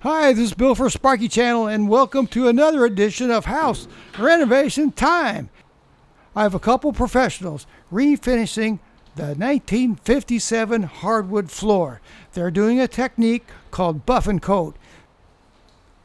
Hi, this is Bill for Sparky Channel, and welcome to another edition of House Renovation Time. I have a couple professionals refinishing the 1957 hardwood floor. They're doing a technique called buff and coat.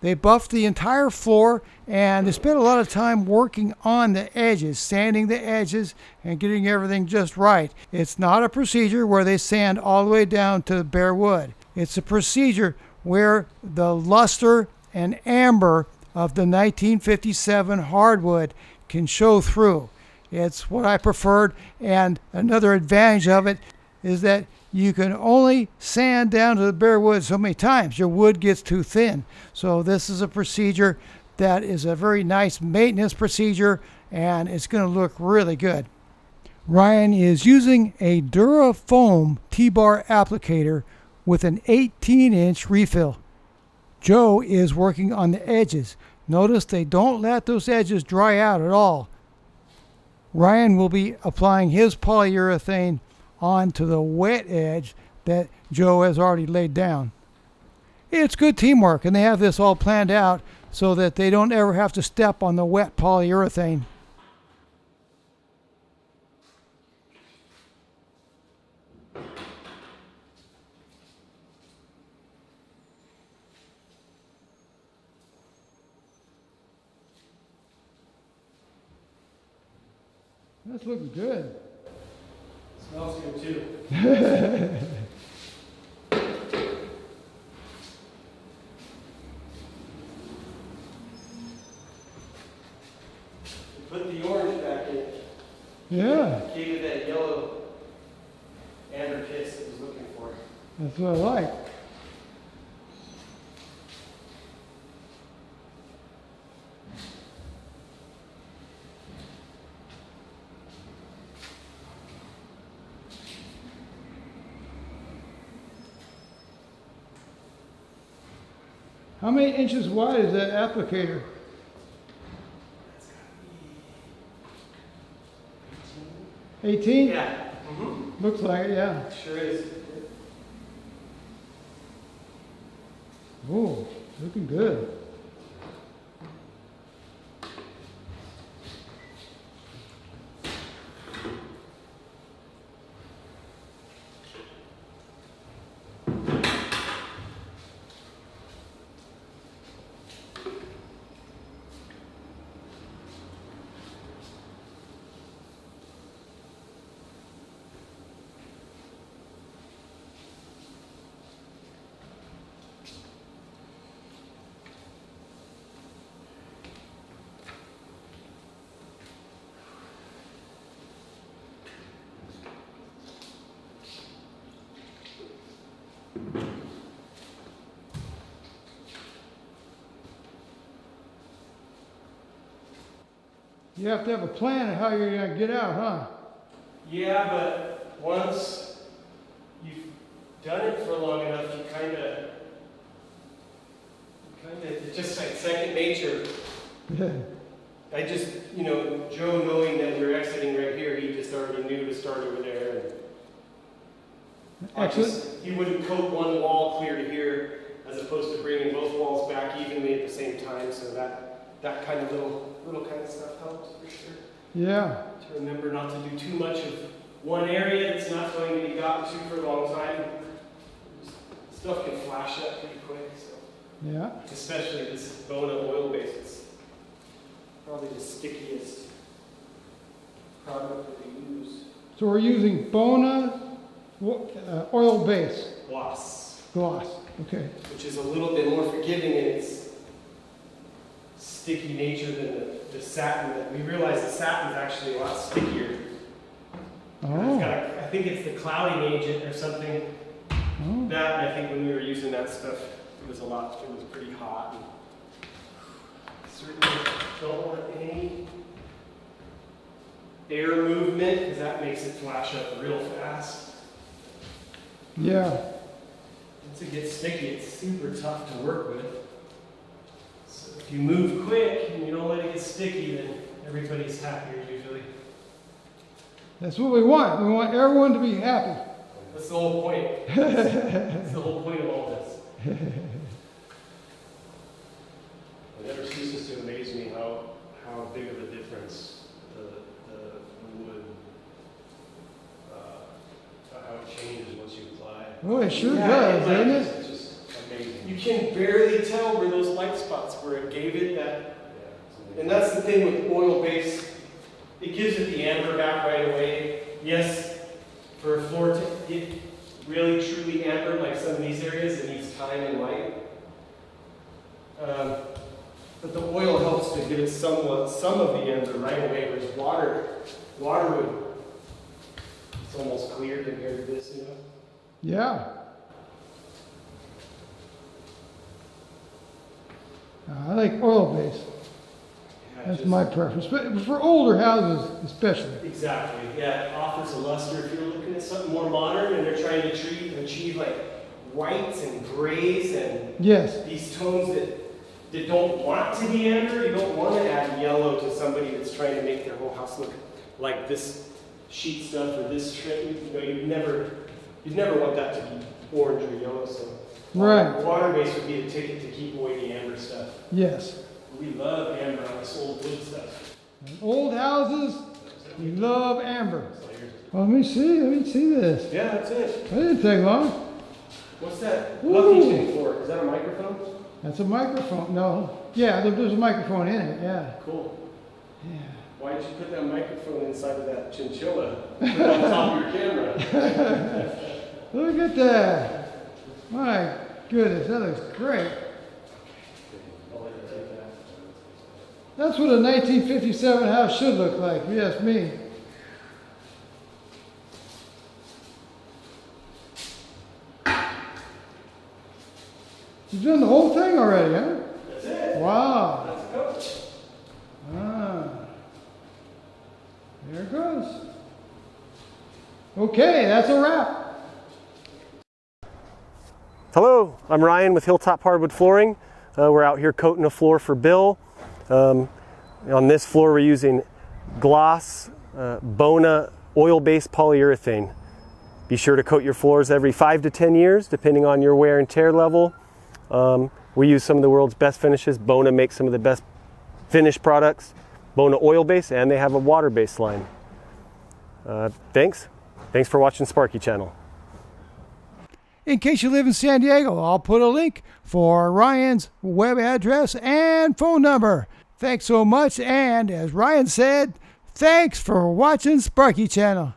They buffed the entire floor, and they spent a lot of time working on the edges, sanding the edges and getting everything just right. It's not a procedure where they sand all the way down to bare wood. It's a procedure where the luster and amber of the 1957 hardwood can show through. It's what I preferred, and another advantage of it is that you can only sand down to the bare wood so many times. Your wood gets too thin. So this is a procedure that is a very nice maintenance procedure, and it's going to look really good. Ryan is using a DuraFoam T-bar applicator with an 18-inch refill. Joe is working on the edges. Notice they don't let those edges dry out at all. Ryan will be applying his polyurethane onto the wet edge that Joe has already laid down. It's good teamwork, and they have this all planned out so that they don't ever have to step on the wet polyurethane. That's looking good. Smells good too. Put the orange back in. Yeah. Gave it that yellow amber kiss it was looking for. That's what I like. How many inches wide is that applicator? That's gotta be 18? Yeah. Mm-hmm. Looks like it, yeah. Sure is. Oh, looking good. You have to have a plan of how you're going to get out, huh? Yeah, but once you've done it for long enough, you kind of, it's just like second nature. I just, Joe knowing that we're exiting right here, he just already knew to start over there. And he wouldn't coat one wall clear to here, as opposed to bringing both walls back evenly at the same time. So that kind of little kind of stuff helps for sure. Yeah. To remember not to do too much of one area that's not going to be gotten to for a long time. Stuff can flash up pretty quick. So. Yeah. Especially this Bona oil base. It's probably the stickiest product that we use. So we're using Bona oil base. Gloss. Gloss. Okay. Which is a little bit more forgiving in its sticky nature than the satin. We realize the satin is actually a lot stickier. Oh. I think it's the clouding agent or something. Oh. That, I think when we were using that stuff, it was pretty hot. And certainly don't want any air movement, because that makes it flash up real fast. Yeah. Once it gets sticky, it's super tough to work with. So if you move quick and you don't let it get sticky, then everybody's happier usually. That's what we want. We want everyone to be happy. That's the whole point. That's the whole point of all this. ceases to amaze me how big of a difference the wood, how it changes once you apply. Oh, it sure does, doesn't it? It's just amazing. You can barely tell where those light spots where it gave it that. Yeah, and that's the thing with oil base. It gives it the amber back right away. Yes, for a floor to get really truly amber, like some of these areas, it needs time and light. But the oil helps to give it some of the amber right away, whereas water would, it's almost clear compared to this, you know? Yeah. I like oil base. Yeah, That's my preference, but for older houses especially. Exactly, yeah, it offers a luster. If you're looking at something more modern and they're trying to achieve like whites and grays and yes, these tones that don't want to be amber, you don't want to add yellow to somebody that's trying to make their whole house look like this sheet stuff or this trim. You know, you'd never want that to be orange or yellow. So right. Water base would be the ticket to keep away the amber stuff. Yes. We love amber on this old wood stuff. Old houses, we love amber. Well, let me see this. Yeah, that's it. That didn't take long. What's that Ooh. lucky thing for? Is that a microphone? That's a microphone. No. Yeah, there's a microphone in it. Yeah. Cool. Yeah. Why did you put that microphone inside of that chinchilla? Put it on top of your camera. Look at that. My goodness, that looks great. I'll let you take that. That's what a 1957 house should look like, if you ask me. You've done the whole thing already, huh? That's it. Wow. That's a go. Ah. There it goes. Okay, that's a wrap. Hello, I'm Ryan with Hilltop Hardwood Flooring. We're out here coating a floor for Bill. On this floor we're using gloss Bona oil-based polyurethane. Be sure to coat your floors every 5 to 10 years depending on your wear and tear level. We use some of the world's best finishes. Bona makes some of the best finish products. Bona oil-based, and they have a water-based line. Thanks for watching Sparky Channel. In case you live in San Diego, I'll put a link for Ryan's web address and phone number. Thanks so much, and as Ryan said, thanks for watching Sparky Channel.